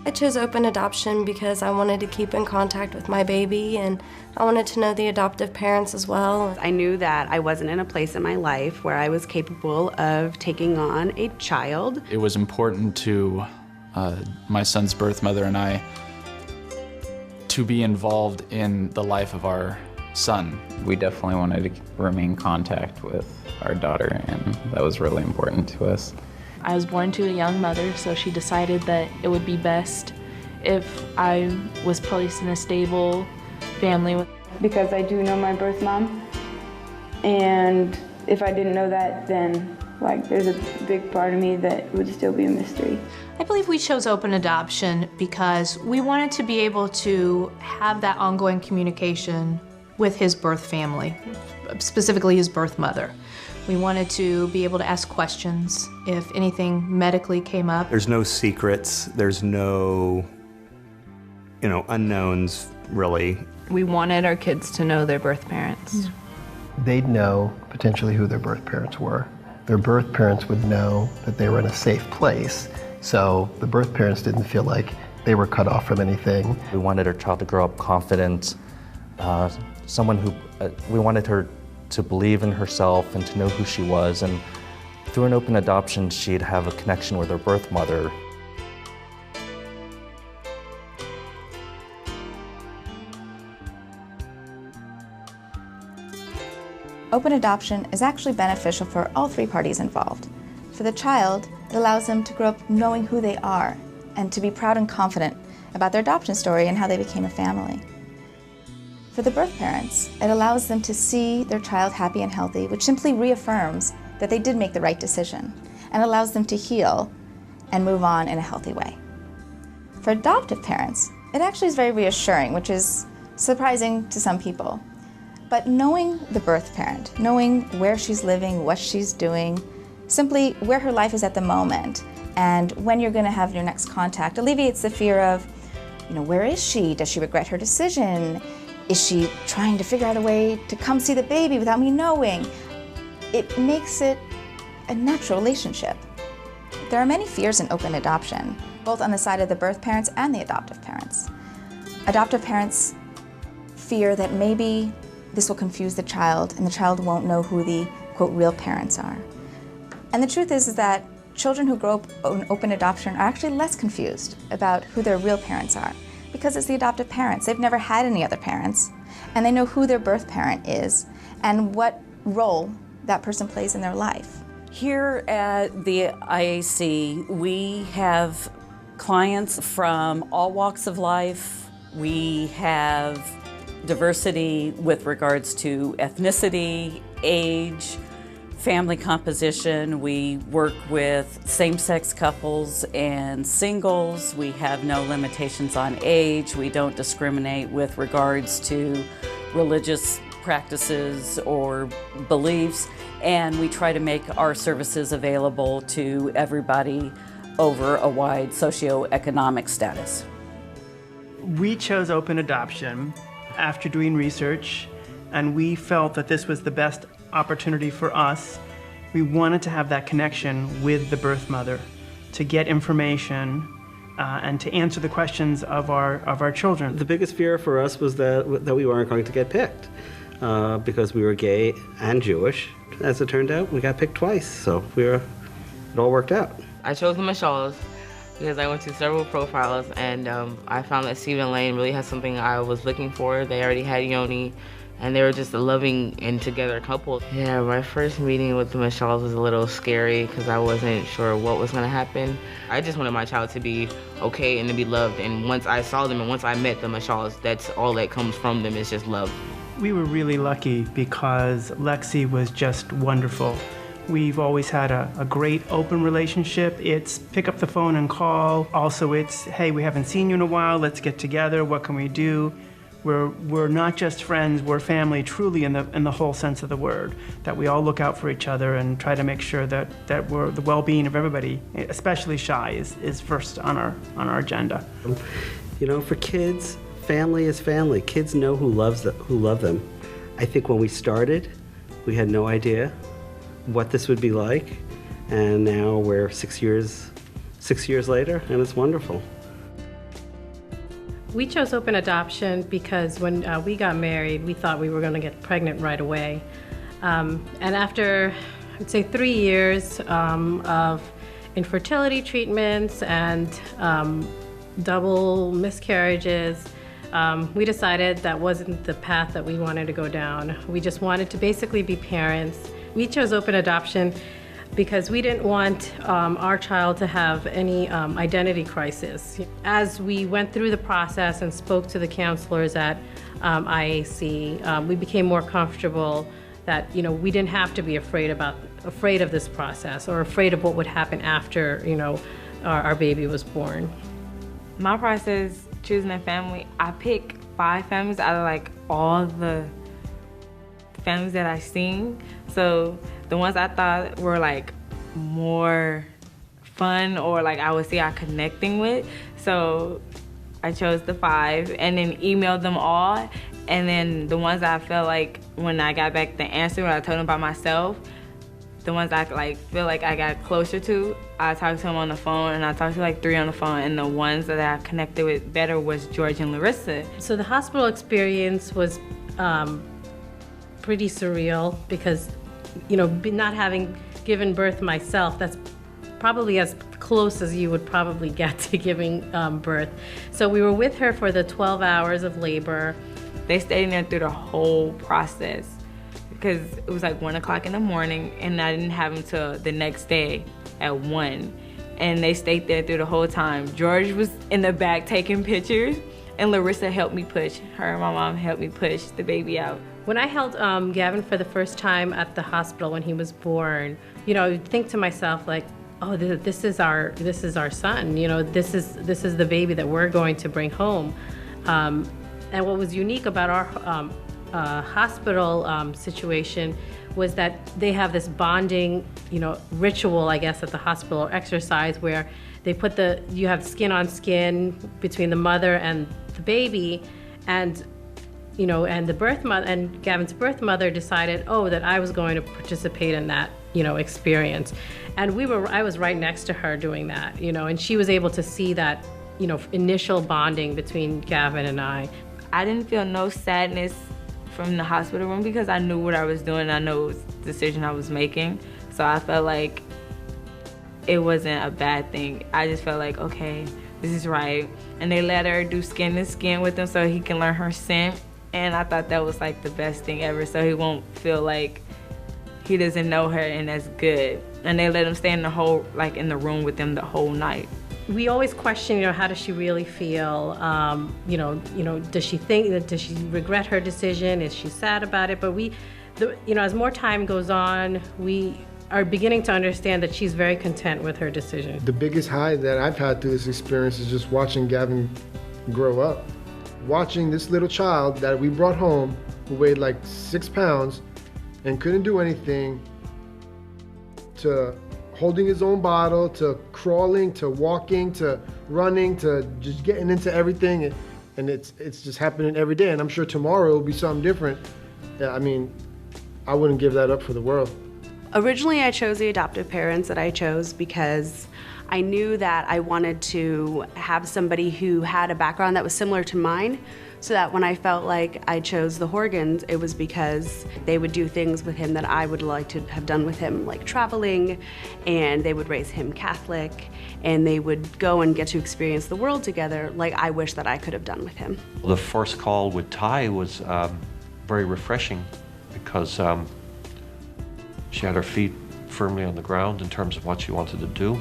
I chose open adoption because I wanted to keep in contact with my baby, and I wanted to know the adoptive parents as well. I knew that I wasn't in a place in my life where I was capable of taking on a child. It was important to my son's birth mother and I to be involved in the life of our son. We definitely wanted to remain in contact with our daughter, and that was really important to us. I was born to a young mother, so she decided that it would be best if I was placed in a stable family. Because I do know my birth mom, and if I didn't know that, then there's a big part of me that would still be a mystery. I believe we chose open adoption because we wanted to be able to have that ongoing communication with his birth family, specifically his birth mother. We wanted to be able to ask questions if anything medically came up. There's no secrets, there's no, unknowns, really. We wanted our kids to know their birth parents. They'd know potentially who their birth parents were. Their birth parents would know that they were in a safe place, so the birth parents didn't feel like they were cut off from anything. We wanted our child to grow up confident, someone who, we wanted her to believe in herself and to know who she was, and through an open adoption, she'd have a connection with her birth mother. Open adoption is actually beneficial for all three parties involved. For the child, it allows them to grow up knowing who they are and to be proud and confident about their adoption story and how they became a family. For the birth parents, it allows them to see their child happy and healthy, which simply reaffirms that they did make the right decision and allows them to heal and move on in a healthy way. For adoptive parents, it actually is very reassuring, which is surprising to some people. But knowing the birth parent, knowing where she's living, what she's doing, simply where her life is at the moment, and when you're going to have your next contact, alleviates the fear of, where is she? Does she regret her decision? Is she trying to figure out a way to come see the baby without me knowing? It makes it a natural relationship. There are many fears in open adoption, both on the side of the birth parents and the adoptive parents. Adoptive parents fear that maybe this will confuse the child and the child won't know who the, quote, real parents are. And the truth is that children who grow up in open adoption are actually less confused about who their real parents are, because it's the adoptive parents. They've never had any other parents, and they know who their birth parent is and what role that person plays in their life. Here at the IAC, we have clients from all walks of life. We have diversity with regards to ethnicity, age, family composition. We work with same-sex couples and singles. We have no limitations on age. We don't discriminate with regards to religious practices or beliefs, and we try to make our services available to everybody over a wide socioeconomic status. We chose open adoption after doing research, and we felt that this was the best opportunity for us. We wanted to have that connection with the birth mother to get information and to answer the questions of our children. The biggest fear for us was that we weren't going to get picked because we were gay and Jewish. As it turned out, we got picked twice, so it all worked out. I chose the Michelle's because I went to several profiles, and I found that Stephen Lane really had something I was looking for. They already had Yoni, and they were just a loving and together couple. Yeah, my first meeting with the Michelle's was a little scary because I wasn't sure what was gonna happen. I just wanted my child to be okay and to be loved, and once I saw them and once I met the Michelle's, that's all that comes from them is just love. We were really lucky because Lexi was just wonderful. We've always had a great open relationship. It's pick up the phone and call. Also, it's, hey, we haven't seen you in a while, let's get together, what can we do? We're not just friends, we're family, truly in the whole sense of the word, that we all look out for each other and try to make sure that we're the well-being of everybody, especially Shy, is first on our agenda. For kids, family is family. Kids know who love them. I think when we started, we had no idea what this would be like, and now we're 6 years later, and it's wonderful. We chose open adoption because when we got married, we thought we were going to get pregnant right away. And after, I'd say 3 years of infertility treatments and double miscarriages, we decided that wasn't the path that we wanted to go down. We just wanted to basically be parents. We chose open adoption because we didn't want our child to have any identity crisis. As we went through the process and spoke to the counselors at IAC, we became more comfortable that we didn't have to be afraid of this process or afraid of what would happen after our baby was born. My process choosing a family, I pick 5 families out of like all the families that I've seen. So the ones I thought were like more fun or like I would say I'm connecting with. So I chose the 5 and then emailed them all. And then the ones I felt like when I got back the answer, when I told them about myself, the ones I like feel like I got closer to, I talked to them on the phone, and I talked to like 3 on the phone, and the ones that I connected with better was George and Larissa. So the hospital experience was pretty surreal because, not having given birth myself, that's probably as close as you would probably get to giving birth. So we were with her for the 12 hours of labor. They stayed in there through the whole process because it was like 1 o'clock in the morning and I didn't have them till the next day at 1. And they stayed there through the whole time. George was in the back taking pictures and Larissa helped me push. Her and my mom helped me push the baby out. When I held Gavin for the first time at the hospital when he was born, I would think to myself like, oh, this is our son. This is the baby that we're going to bring home. And what was unique about our hospital situation was that they have this bonding, ritual, I guess, at the hospital or exercise where they put you have skin on skin between the mother and the baby, and and the birth mother and Gavin's birth mother decided, that I was going to participate in that, experience, and I was right next to her doing that, and she was able to see that, initial bonding between Gavin and I. I didn't feel no sadness from the hospital room because I knew what I was doing. I knew it was the decision I was making. So I felt like it wasn't a bad thing. I just felt like, okay, this is right. And they let her do skin to skin with him so he can learn her scent. And I thought that was like the best thing ever, so he won't feel like he doesn't know her, and that's good. And they let him stay in the room with them the whole night. We always question, how does she really feel? Does she regret her decision? Is she sad about it? But as more time goes on, we are beginning to understand that she's very content with her decision. The biggest high that I've had through this experience is just watching Gavin grow up. Watching this little child that we brought home who weighed like 6 pounds and couldn't do anything, to holding his own bottle, to crawling, to walking, to running, to just getting into everything. And it's just happening every day. And I'm sure tomorrow will be something different. I mean, I wouldn't give that up for the world. Originally, I chose the adoptive parents that I chose because I knew that I wanted to have somebody who had a background that was similar to mine, so that when I felt like I chose the Horgans, it was because they would do things with him that I would like to have done with him, like traveling, and they would raise him Catholic, and they would go and get to experience the world together like I wish that I could have done with him. The first call with Tai was very refreshing because she had her feet firmly on the ground in terms of what she wanted to do.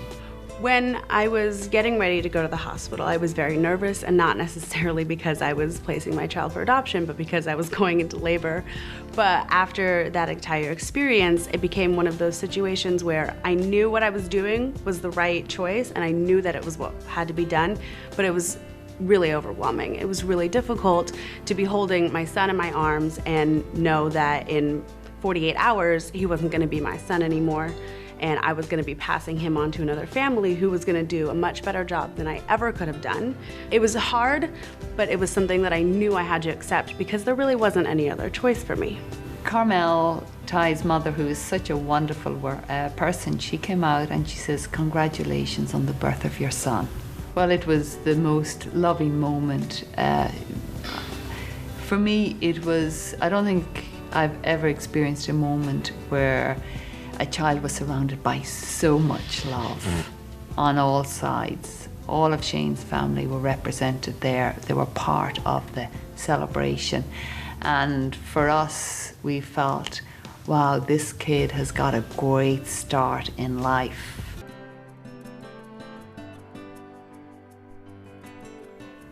When I was getting ready to go to the hospital, I was very nervous, and not necessarily because I was placing my child for adoption, but because I was going into labor. But after that entire experience, it became one of those situations where I knew what I was doing was the right choice, and I knew that it was what had to be done, but it was really overwhelming. It was really difficult to be holding my son in my arms and know that in 48 hours, he wasn't going to be my son anymore. And I was going to be passing him on to another family who was going to do a much better job than I ever could have done. It was hard, but it was something that I knew I had to accept because there really wasn't any other choice for me. Carmel, Ty's mother, who is such a wonderful person, she came out and she says, "Congratulations on the birth of your son." Well, it was the most loving moment. For me, it was, I don't think I've ever experienced a moment where a child was surrounded by so much love on all sides. All of Shane's family were represented there. They were part of the celebration. And for us, we felt, wow, this kid has got a great start in life.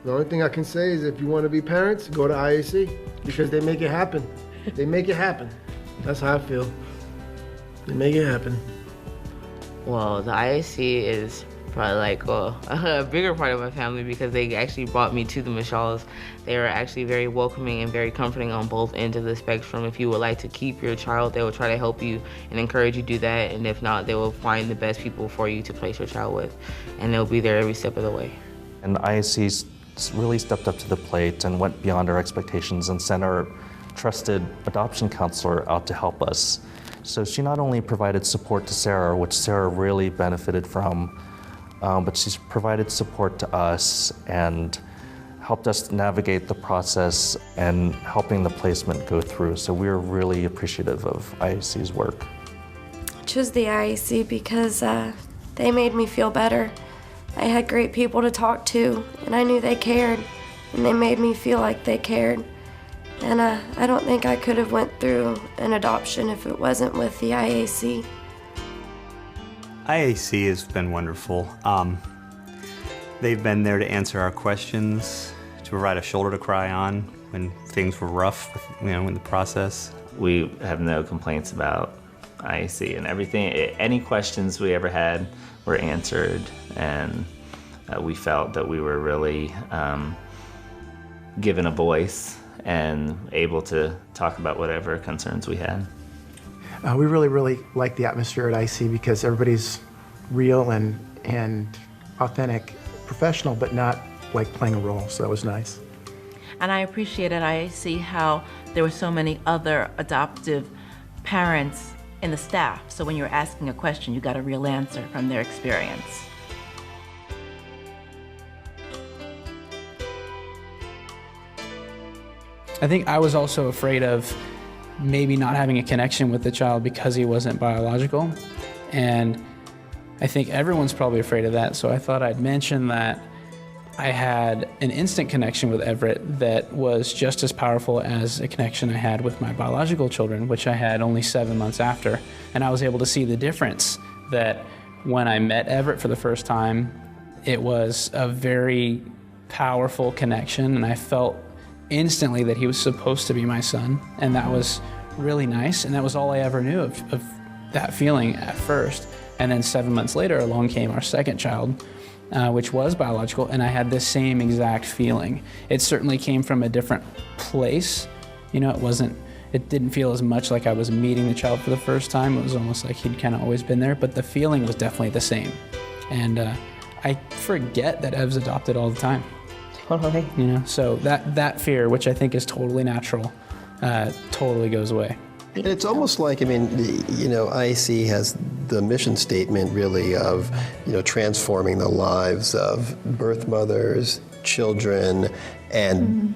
The only thing I can say is if you want to be parents, go to IAC because they make it happen. They make it happen. That's how I feel. They make it happen. Well, the IAC is probably like a bigger part of my family because they actually brought me to the Michalles. They were actually very welcoming and very comforting on both ends of the spectrum. If you would like to keep your child, they will try to help you and encourage you to do that. And if not, they will find the best people for you to place your child with. And they'll be there every step of the way. And IAC really stepped up to the plate and went beyond our expectations and sent our trusted adoption counselor out to help us. So she not only provided support to Cierra, which Cierra really benefited from, but she's provided support to us and helped us navigate the process and helping the placement go through. So we're really appreciative of IAC's work. I chose the IAC because they made me feel better. I had great people to talk to, and I knew they cared, and they made me feel like they cared. And I don't think I could have went through an adoption if it wasn't with the IAC. IAC has been wonderful. They've been there to answer our questions, to provide a shoulder to cry on when things were rough, in the process. We have no complaints about IAC and everything. Any questions we ever had were answered, and we felt that we were really given a voice and able to talk about whatever concerns we had. We really like the atmosphere at IC because everybody's real and authentic, professional, but not like playing a role, so that was nice. And I appreciate at IAC how there were so many other adoptive parents in the staff, so when you're asking a question, you got a real answer from their experience. I think I was also afraid of maybe not having a connection with the child because he wasn't biological. And I think everyone's probably afraid of that. So I thought I'd mention that I had an instant connection with Everett that was just as powerful as a connection I had with my biological children, which I had only 7 months after. And I was able to see the difference that when I met Everett for the first time, it was a very powerful connection, and I felt instantly that he was supposed to be my son, and that was really nice, and that was all I ever knew of that feeling at first. And then 7 months later, along came our second child, which was biological, and I had the same exact feeling. It certainly came from a different place. It didn't feel as much like I was meeting the child for the first time. It was almost like he'd kind of always been there, but the feeling was definitely the same. And I forget that Ev's adopted all the time. Totally. So that fear, which I think is totally natural, totally goes away. And it's almost like, IAC has the mission statement really of, transforming the lives of birth mothers, children, and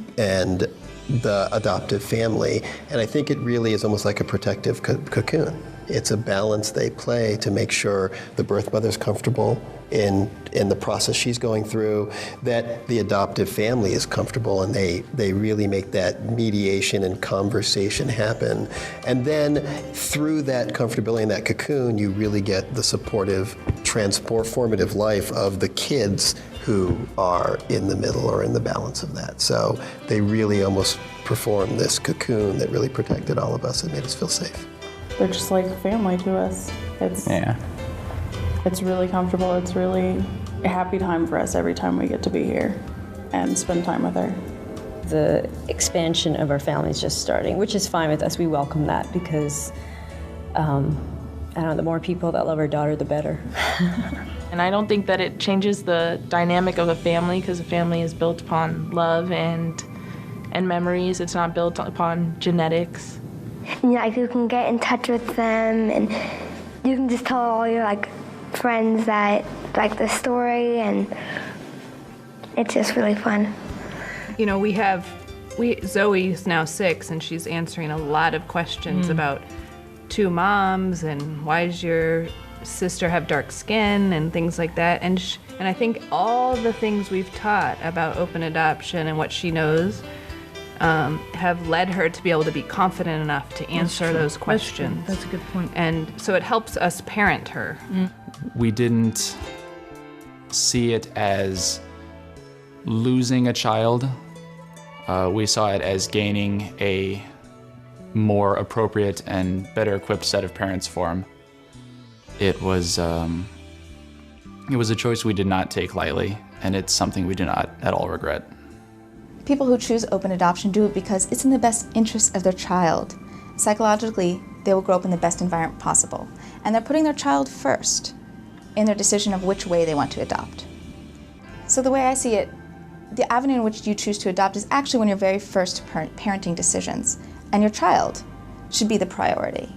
the adoptive family. And I think it really is almost like a protective cocoon. It's a balance they play to make sure the birth mother's comfortable in the process she's going through, that the adoptive family is comfortable, and they really make that mediation and conversation happen. And then through that comfortability and that cocoon, you really get the supportive, transformative life of the kids who are in the middle or in the balance of that. So they really almost performed this cocoon that really protected all of us and made us feel safe. They're just like family to us. It's really comfortable. It's really a happy time for us every time we get to be here and spend time with her. The expansion of our family is just starting, which is fine with us. We welcome that because, the more people that love our daughter, the better. And I don't think that it changes the dynamic of a family, because a family is built upon love and memories. It's not built upon genetics. You can get in touch with them, and you can just tell all your friends that the story, and it's just really fun. You know, Zoe's now 6 and she's answering a lot of questions about 2 moms and why does your sister have dark skin and things like that. And I think all the things we've taught about open adoption and what she knows have led her to be able to be confident enough to answer those questions. That's a good point. And so it helps us parent her. We didn't see it as losing a child. We saw it as gaining a more appropriate and better equipped set of parents for him. It was a choice we did not take lightly, and it's something we do not at all regret. People who choose open adoption do it because it's in the best interest of their child. Psychologically, they will grow up in the best environment possible, and they're putting their child first in their decision of which way they want to adopt. So the way I see it, the avenue in which you choose to adopt is actually one of your very first parenting decisions, and your child should be the priority.